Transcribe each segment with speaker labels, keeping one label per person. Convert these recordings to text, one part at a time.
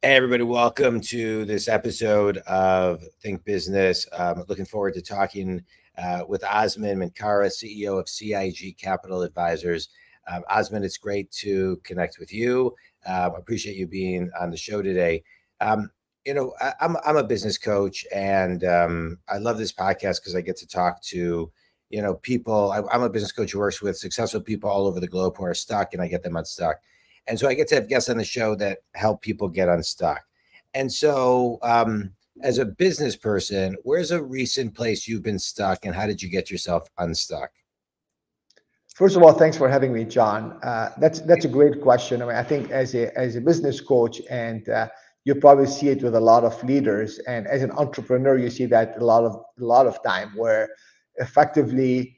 Speaker 1: Hey, everybody, welcome to this episode of Think Business. Looking forward to talking with Osman Minkara, CEO of CIG Capital Advisors. Osman, it's great to connect with you. Appreciate you being on the show today. I'm a business coach, and I love this podcast because I get to talk to people. I'm a business coach who works with successful people all over the globe who are stuck, and I get them unstuck. And so I get to have guests on the show that help people get unstuck. And so, as a business person, where's a recent place you've been stuck, and how did you get yourself unstuck?
Speaker 2: First of all, thanks for having me, John. That's a great question. I mean, I think as a business coach, and you probably see it with a lot of leaders, and as an entrepreneur, you see that a lot of time where effectively,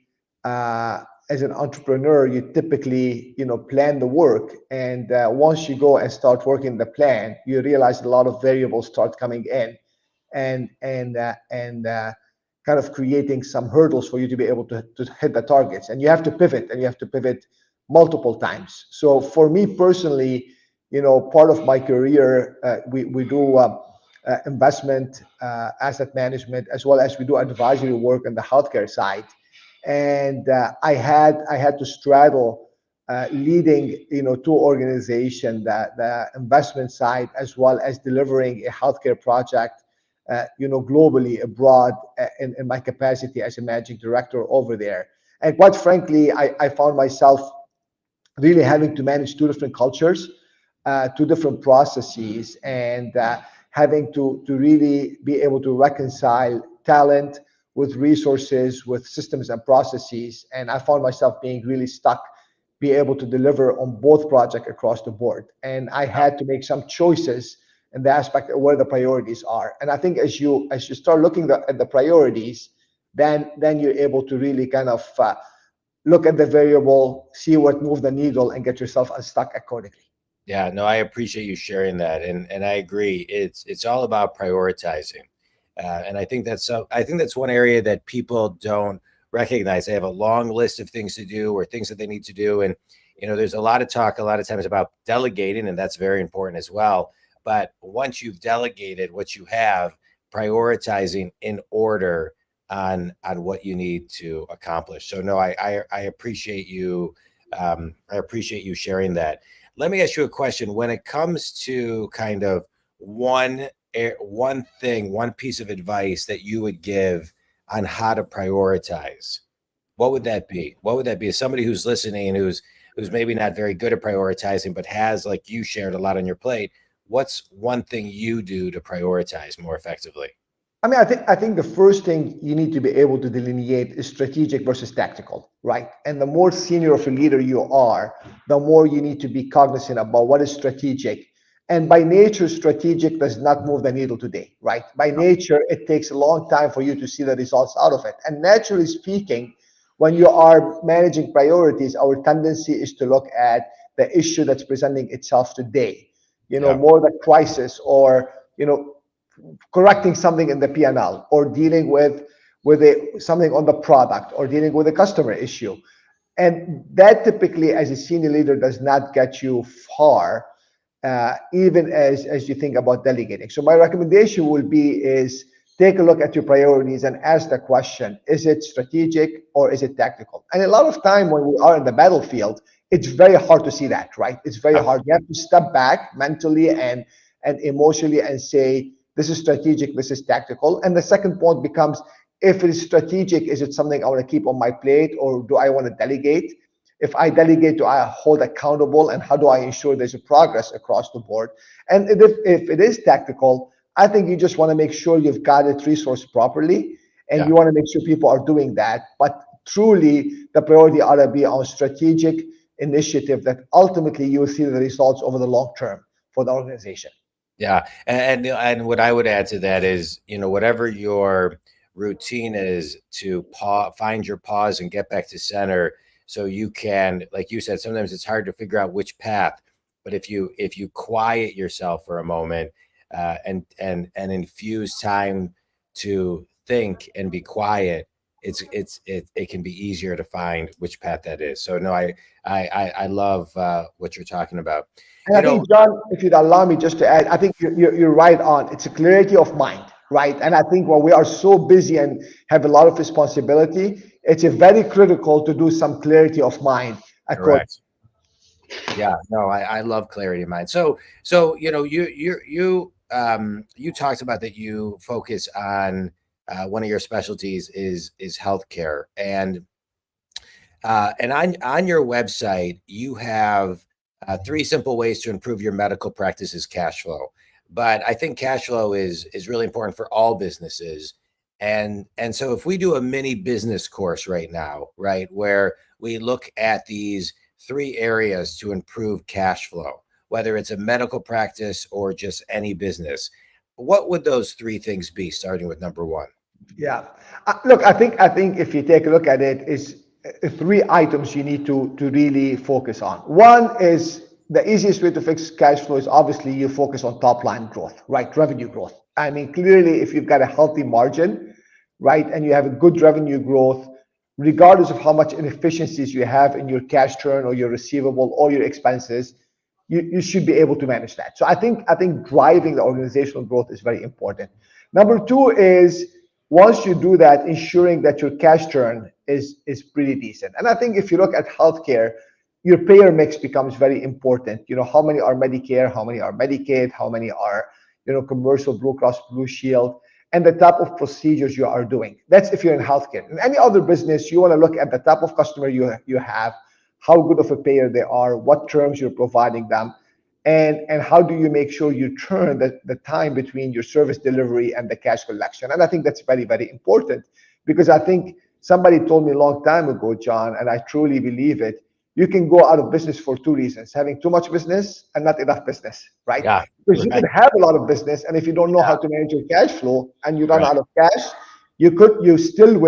Speaker 2: as an entrepreneur, you typically plan the work, and once you go and start working the plan, you realize a lot of variables start coming in, and kind of creating some hurdles for you to be able to hit the targets. And you have to pivot, and you have to pivot multiple times. So for me personally, part of my career, we do investment, asset management, as well as we do advisory work on the healthcare side. And I had to straddle leading two organizations, the investment side as well as delivering a healthcare project globally abroad, in my capacity as a managing director over there. And quite frankly, I found myself really having to manage two different cultures, two different processes, and having to really be able to reconcile talent with resources, with systems and processes. And I found myself being really stuck, be able to deliver on both projects across the board. And I had to make some choices in the aspect of where the priorities are. And I think as you start looking at the priorities, then you're able to really kind of look at the variable, see what moves the needle, and get yourself unstuck accordingly.
Speaker 1: Yeah, no, I appreciate you sharing that, and I agree. It's all about prioritizing, and I think that's one area that people don't recognize. They have a long list of things to do or things that they need to do, and there's a lot of talk a lot of times about delegating, and that's very important as well. But once you've delegated what you have, prioritizing in order on what you need to accomplish. So no, I appreciate you. I appreciate you sharing that. Let me ask you a question. When it comes to kind of one thing, one piece of advice that you would give on how to prioritize, what would that be? What would that be? As somebody who's listening, who's maybe not very good at prioritizing, but has, like you shared, a lot on your plate. What's one thing you do to prioritize more effectively?
Speaker 2: I mean, I think the first thing you need to be able to delineate is strategic versus tactical, right? And the more senior of a leader you are, the more you need to be cognizant about what is strategic. And by nature, strategic does not move the needle today, right? By nature, it takes a long time for you to see the results out of it. And naturally speaking, when you are managing priorities, our tendency is to look at the issue that's presenting itself today,
Speaker 1: Yeah.
Speaker 2: more the crisis, or correcting something in the P&L, or dealing with something on the product, or dealing with a customer issue. And that typically, as a senior leader, does not get you far, even as you think about delegating. So my recommendation will be is take a look at your priorities and ask the question, is it strategic or is it tactical? And a lot of time when we are in the battlefield, it's very hard to see that, right? It's very hard. You have to step back mentally and emotionally and say, this is strategic, this is tactical. And the second point becomes, if it is strategic, is it something I want to keep on my plate, or do I want to delegate? If I delegate, do I hold accountable, and how do I ensure there's a progress across the board? And if it is tactical, I think you just want to make sure you've got it resourced properly, and
Speaker 1: Yeah.
Speaker 2: you want to make sure people are doing that. But truly, the priority ought to be on strategic initiative that ultimately you will see the results over the long term for the organization.
Speaker 1: Yeah, and what I would add to that is, whatever your routine is, to find your pause and get back to center, so you can, like you said, sometimes it's hard to figure out which path, but if you quiet yourself for a moment, and infuse time to think and be quiet, it can be easier to find which path that is. So no, I love what you're talking about.
Speaker 2: And I think, John, if you'd allow me just to add, I think you're right on. It's a clarity of mind, right? And I think when we are so busy and have a lot of responsibility, it's a very critical to do some clarity of mind.
Speaker 1: Correct. Yeah, no, I love clarity of mind. So you talked about that you focus on one of your specialties is healthcare, and on your website you have 3 simple ways to improve your medical practice's cash flow. But I think cash flow is really important for all businesses. And so if we do a mini business course right now, right, where we look at these 3 areas to improve cash flow, whether it's a medical practice or just any business, what would those 3 things be, starting with number 1?
Speaker 2: Yeah. Look, I think if you take a look at it, is 3 items you need to really focus on. One is the easiest way to fix cash flow is obviously you focus on top line growth, right? Revenue growth. I mean, clearly, if you've got a healthy margin, right, and you have a good revenue growth, regardless of how much inefficiencies you have in your cash turn or your receivable or your expenses, you should be able to manage that. So I think driving the organizational growth is very important. Number 2 is, once you do that, ensuring that your cash turn is pretty decent. And I think if you look at healthcare, your payer mix becomes very important. You know, how many are Medicare, how many are Medicaid, how many are, commercial, Blue Cross Blue Shield, and the type of procedures you are doing. That's if you're in healthcare. In any other business, you want to look at the type of customer you have, how good of a payer they are, what terms you're providing them, and how do you make sure you turn the time between your service delivery and the cash collection. And I think that's very, very important, because I think somebody told me a long time ago, John, and I truly believe it, you can go out of business for 2 reasons: having too much business and not enough business, right?
Speaker 1: Yeah,
Speaker 2: because you can have a lot of business, and if you don't know how to manage your cash flow and you run out of cash, you still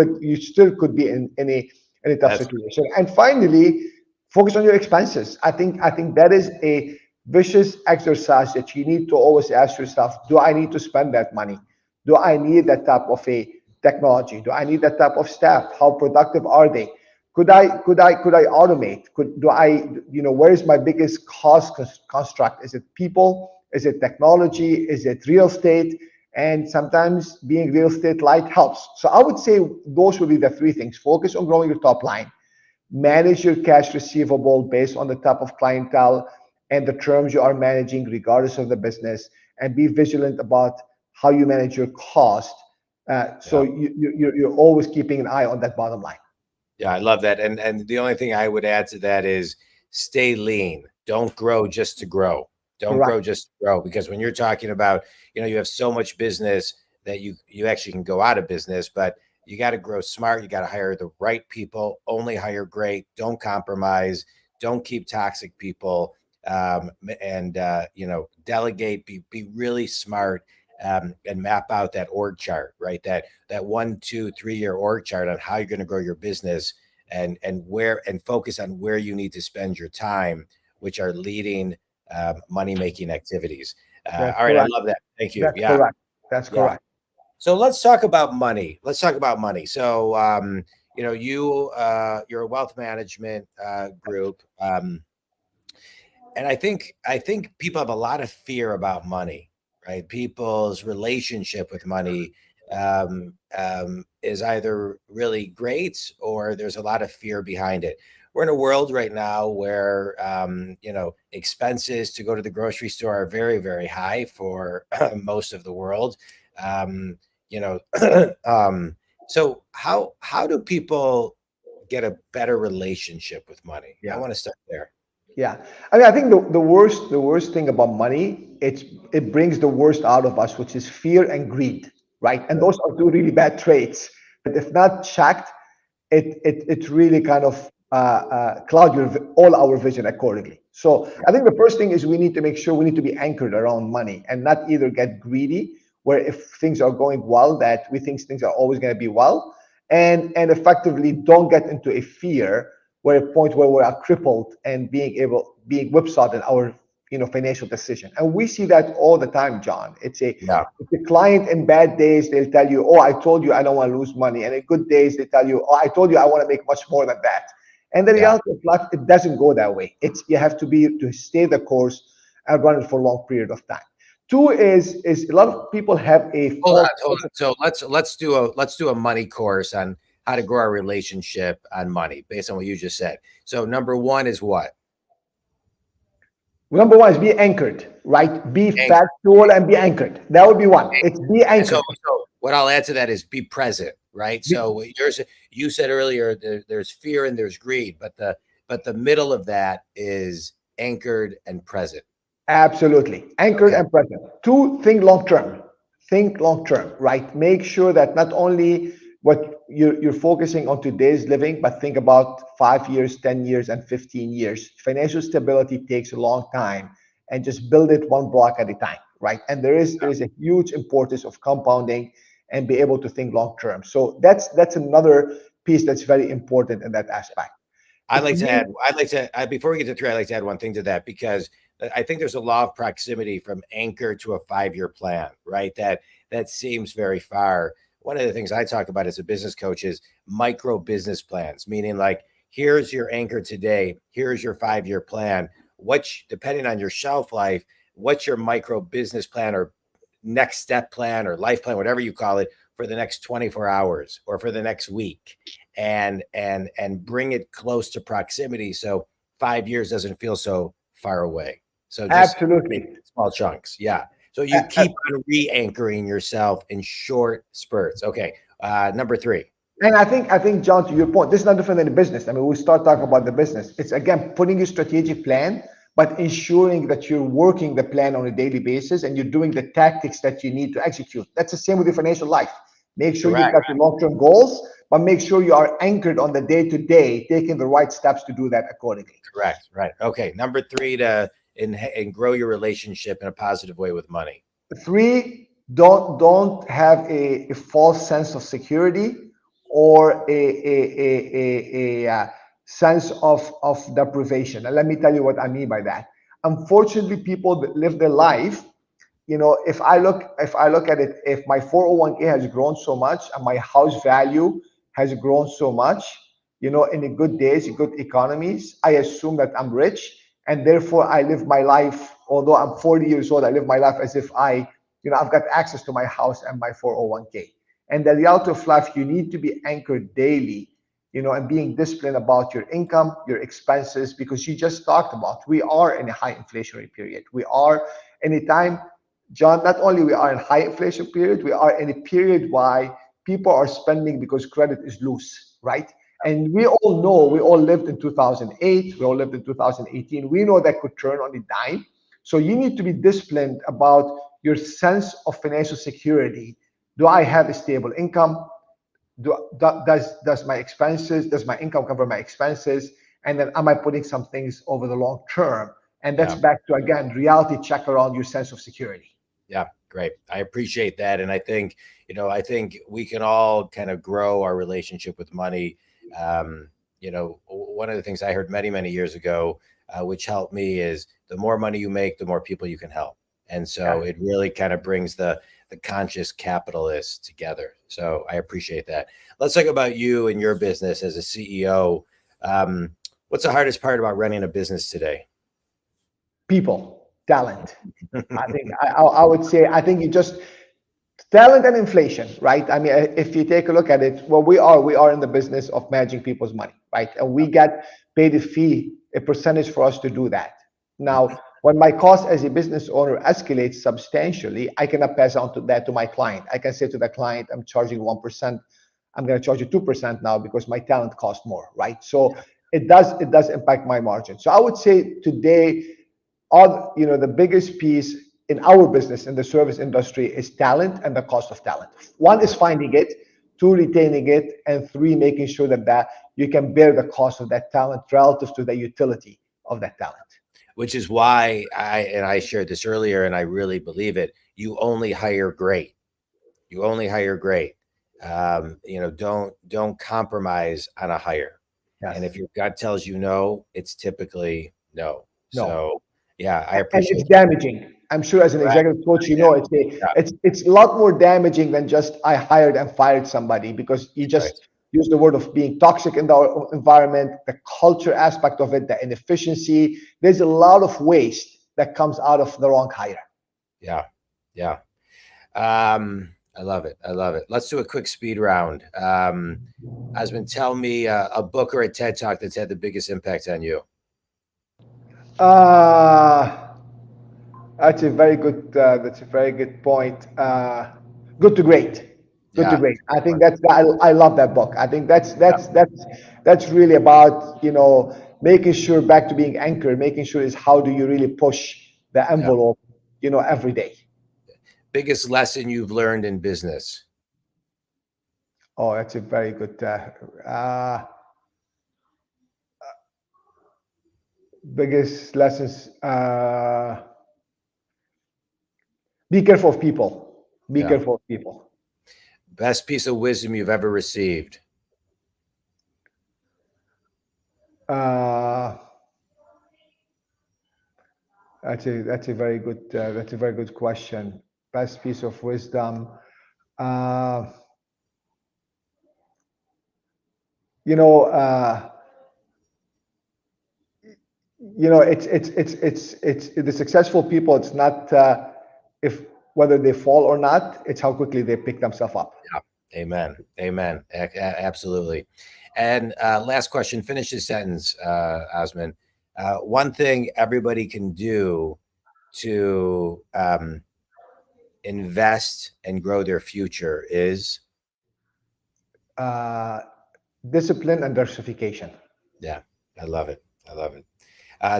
Speaker 2: could be in a tough situation. And finally, focus on your expenses. I think that is a vicious exercise that you need to always ask yourself: do I need to spend that money? Do I need that type of a technology? Do I need that type of staff? How productive are they? Could I automate? Where is my biggest cost construct? Is it people? Is it technology? Is it real estate? And sometimes being real estate light helps. So I would say those would be the 3 things: focus on growing your top line, manage your cash receivable based on the type of clientele and the terms you are managing, regardless of the business, and be vigilant about how you manage your cost. So you're always keeping an eye on that bottom line.
Speaker 1: Yeah, I love that. And the only thing I would add to that is stay lean. Don't grow just to grow. Don't grow just to grow, because when you're talking about, you have so much business that you actually can go out of business, but you got to grow smart. You got to hire the right people, only hire great, don't compromise, don't keep toxic people, and delegate, be really smart, and map out that org chart, right? That 1, 2, 3 year org chart on how you're going to grow your business, and focus on where you need to spend your time, which are leading money making activities. All right, correct. I love that. Thank you.
Speaker 2: That's correct. That's correct.
Speaker 1: So let's talk about money. So you're a wealth management group, and I think people have a lot of fear about money, right? People's relationship with money is either really great, or there's a lot of fear behind it. We're in a world right now where expenses to go to the grocery store are very, very high for most of the world. So how do people get a better relationship with money? I want to start there.
Speaker 2: Yeah, I mean, I think the worst thing about money, it brings the worst out of us, which is fear and greed, right? And those are 2 really bad traits. But if not checked, it really kind of cloud all our vision accordingly. So I think the first thing is we need to make sure we need to be anchored around money and not either get greedy, where if things are going well, that we think things are always going to be well, and effectively don't get into a fear, where a point where we are crippled and being whipsawed in our financial decision. And we see that all the time, John. It's
Speaker 1: Yeah.
Speaker 2: a client in bad days, they'll tell you, oh, I told you I don't want to lose money. And in good days, they tell you, oh, I told you I want to make much more than that. And the
Speaker 1: Yeah.
Speaker 2: reality of life, it doesn't go that way. You have to stay the course and run it for a long period of time. Two is a lot of people have a
Speaker 1: Hold on,
Speaker 2: false.
Speaker 1: hold on. So let's do a money course on how to grow our relationship on money based on what you just said. So number one is what?
Speaker 2: Number one is be anchored, right? Be
Speaker 1: Anchor.
Speaker 2: factual and be anchored. That would be one. It's be
Speaker 1: And so,
Speaker 2: anchored.
Speaker 1: so what I'll add to that is be present, right? So you said earlier there's fear and there's greed, but the middle of that is anchored and present.
Speaker 2: Absolutely. Anchored
Speaker 1: Okay.
Speaker 2: and present. Two, think long term. Think long term, right? Make sure that not only what you're focusing on today's living, but think about 5 years, 10 years, and 15 years. Financial stability takes a long time, and just build it one block at a time, right? And there is a huge importance of compounding and be able to think long term. So that's another piece that's very important in that aspect.
Speaker 1: I'd like to
Speaker 2: Three,
Speaker 1: add, before we get to three, I'd like to add one thing to that, because I think there's a law of proximity from anchor to a 5-year plan, right? That seems very far. One of the things I talk about as a business coach is micro business plans, meaning like, here's your anchor today, here's your 5-year plan. Depending on your shelf life, what's your micro business plan or next step plan or life plan, whatever you call it, for the next 24 hours or for the next week, and bring it close to proximity, so 5 years doesn't feel so far away. So just
Speaker 2: absolutely.
Speaker 1: small chunks. Yeah. So you keep on re-anchoring yourself in short spurts. Okay. Number three.
Speaker 2: And I think, John, to your point, this is not different than the business. I mean, we start talking about the business. It's again putting a strategic plan, but ensuring that you're working the plan on a daily basis and you're doing the tactics that you need to execute. That's the same with your financial life. Make sure you've
Speaker 1: Correct.
Speaker 2: got your long-term goals, but make sure you are anchored on the day-to-day, taking the right steps to do that accordingly.
Speaker 1: Correct. Right. Okay. Number three, and grow your relationship in a positive way with money.
Speaker 2: Three, don't have a false sense of security or a sense of deprivation. And let me tell you what I mean by that. Unfortunately, people that live their life, if I look at it, if my 401k has grown so much and my house value has grown so much, in the good days, in good economies, I assume that I'm rich, and therefore I live my life. Although I'm 40 years old, I live my life as if I've got access to my house and my 401k. And the reality of life, you need to be anchored daily, and being disciplined about your income, your expenses, because you just talked about, we are in a high inflationary period. We are in a time, John, not only we are in high inflation period, we are in a period why people are spending because credit is loose, right? And we all know, we all lived in 2008, we all lived in 2018. We know that could turn on a dime. So you need to be disciplined about your sense of financial security. Do I have a stable income? Does my income cover my expenses? And then am I putting some things over the long term? And that's back to, again, reality check around your sense of security.
Speaker 1: Yeah, great. I appreciate that. And I think we can all kind of grow our relationship with money. One of the things I heard many, many years ago, which helped me, is the more money you make, the more people you can help. And so it really kind of brings the conscious capitalists together. So I appreciate that. Let's talk about you and your business as a CEO. What's the hardest part about running a business today?
Speaker 2: People, talent. I would say, I think you just talent and inflation, right? I mean, if you take a look at it, well, we are in the business of managing people's money, right? And we get paid a fee, a percentage for us to do that. Now, when my cost as a business owner escalates substantially, I cannot pass on to my client. I can say to the client, I'm charging 1%. I'm going to charge you 2% now because my talent costs more, right? So it does impact my margin. So I would say today, the biggest piece in our business, in the service industry, is talent and the cost of talent. One is finding it, two, retaining it, and three, making sure that you can bear the cost of that talent relative to the utility of that talent.
Speaker 1: Which is why I shared this earlier, and I really believe it. You only hire great. You only hire great. Don't compromise on a hire.
Speaker 2: Yes.
Speaker 1: And if your gut tells you no, it's typically no.
Speaker 2: No.
Speaker 1: So, Yeah, I
Speaker 2: And
Speaker 1: appreciate
Speaker 2: it's
Speaker 1: it.
Speaker 2: damaging. I'm sure as an
Speaker 1: Right.
Speaker 2: executive coach, you
Speaker 1: Yeah,
Speaker 2: know,
Speaker 1: yeah,
Speaker 2: it's a lot more damaging than just I hired and fired somebody, because you
Speaker 1: right.
Speaker 2: just use the word of being toxic in the environment, the culture aspect of it, the inefficiency. There's a lot of waste that comes out of the wrong hire.
Speaker 1: Yeah, yeah. I love it. I love it. Let's do a quick speed round. Osman, tell me a book or a TED Talk that's had the biggest impact on you.
Speaker 2: Uh, that's a very good. That's a very good point. Good to great. Good to
Speaker 1: Yeah,
Speaker 2: great. I
Speaker 1: great
Speaker 2: think
Speaker 1: one.
Speaker 2: that's. I love that book. I think that's
Speaker 1: Yeah,
Speaker 2: that's that's that's really about, you know, making sure, back to being anchored. Making sure is how do you really push the
Speaker 1: yeah.
Speaker 2: envelope, you know, every day.
Speaker 1: Biggest lesson you've learned in business.
Speaker 2: Oh, that's a very good. Biggest lessons. Be careful of people. Be
Speaker 1: Yeah.
Speaker 2: careful of people.
Speaker 1: Best piece of wisdom you've ever received.
Speaker 2: Uh, that's a very good that's a very good question. Best piece of wisdom. Uh, you know, it's the successful people. It's not if whether they fall or not. It's how quickly they pick themselves up.
Speaker 1: Yeah. Amen. Amen. Absolutely. And last question, finish this sentence, Osman. One thing everybody can do to invest and grow their future is,
Speaker 2: Uh, Discipline and diversification.
Speaker 1: yeah, I love it. I love it.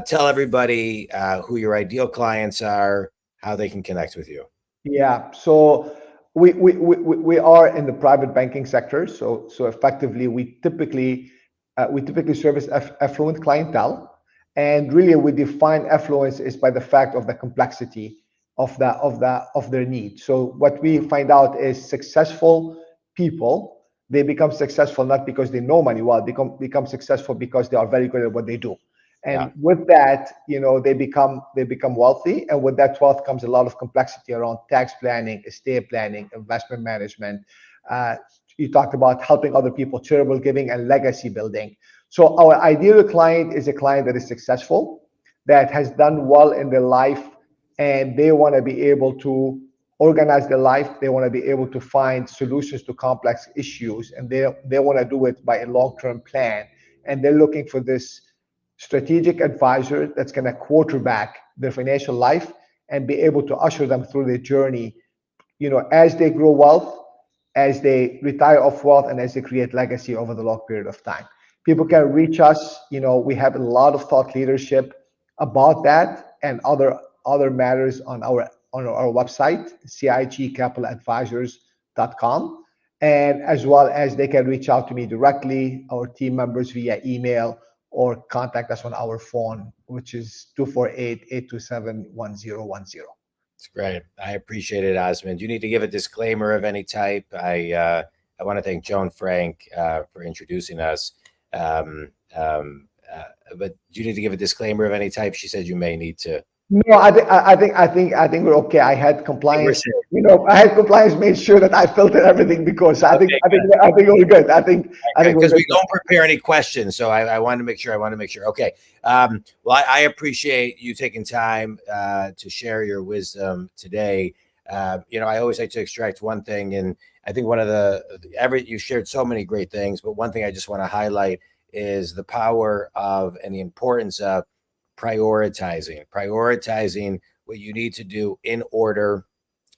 Speaker 1: Tell everybody who your ideal clients are, how they can connect with you.
Speaker 2: Yeah. So we are in the private banking sector. So effectively, we typically service affluent clientele, and really we define affluence is by the fact of the complexity of their need. So what we find out is successful people, they become successful not because they know money well, they become successful because they are very good at what they do.
Speaker 1: Yeah.
Speaker 2: And with that, you know, they become wealthy, and with that wealth comes a lot of complexity around tax planning, estate planning, investment management. uh, you talked about helping other people, charitable giving, and legacy building. So our ideal client is a client that is successful, that has done well in their life, and they want to be able to organize their life. They want to be able to find solutions to complex issues, and they want to do it by a long-term plan. And they're looking for this strategic advisor that's going to quarterback their financial life and be able to usher them through their journey, you know, as they grow wealth, as they retire off wealth, and as they create legacy over the long period of time. People can reach us. You know, we have a lot of thought leadership about that and other matters on our website, cigcapitaladvisors.com. And as well as they can reach out to me directly, our team members, via email, or contact us on our phone, which is 248-827-1010.
Speaker 1: It's great. I appreciate it, Osman. Do you need to give a disclaimer of any type? I want to thank Joan Frank for introducing us. Um, um, but do you need to give a disclaimer of any type? She said you may need to.
Speaker 2: No, I think we're okay. I had
Speaker 1: We're
Speaker 2: compliance.
Speaker 1: safe.
Speaker 2: You know, I had compliance made sure that I filtered everything, because I think
Speaker 1: Okay,
Speaker 2: I think I think we're good. I think we're
Speaker 1: because
Speaker 2: good.
Speaker 1: we don't prepare any questions, so I wanted to make sure. I want to make sure. Okay. Well, I appreciate you taking time to share your wisdom today. I always like to extract one thing, and I think one of you shared so many great things, but one thing I just want to highlight is the power of and the importance of prioritizing what you need to do in order.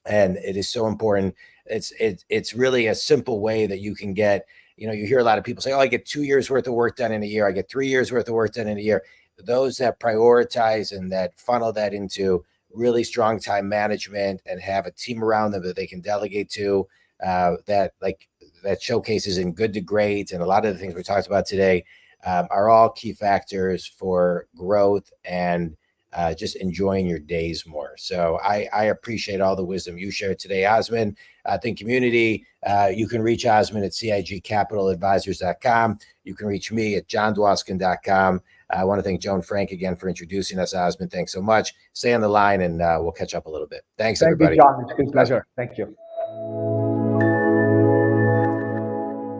Speaker 1: And it is so important. It's really a simple way that you can get, you hear a lot of people say, oh, I get 2 years worth of work done in a year, I get 3 years worth of work done in a year. Those that prioritize and that funnel that into really strong time management and have a team around them that they can delegate to, that showcases in good to great, and a lot of the things we talked about today are all key factors for growth and just enjoying your days more. So I appreciate all the wisdom you shared today, Osman. Think community, you can reach Osman at CIG Capital Advisors.com. You can reach me at JonDwoskin.com. I want to thank Joan Frank again for introducing us. Osman, thanks so much. Stay on the line and we'll catch up a little bit. Thanks,
Speaker 2: Thank you,
Speaker 1: everybody.
Speaker 2: John. It's been a pleasure. Thank you.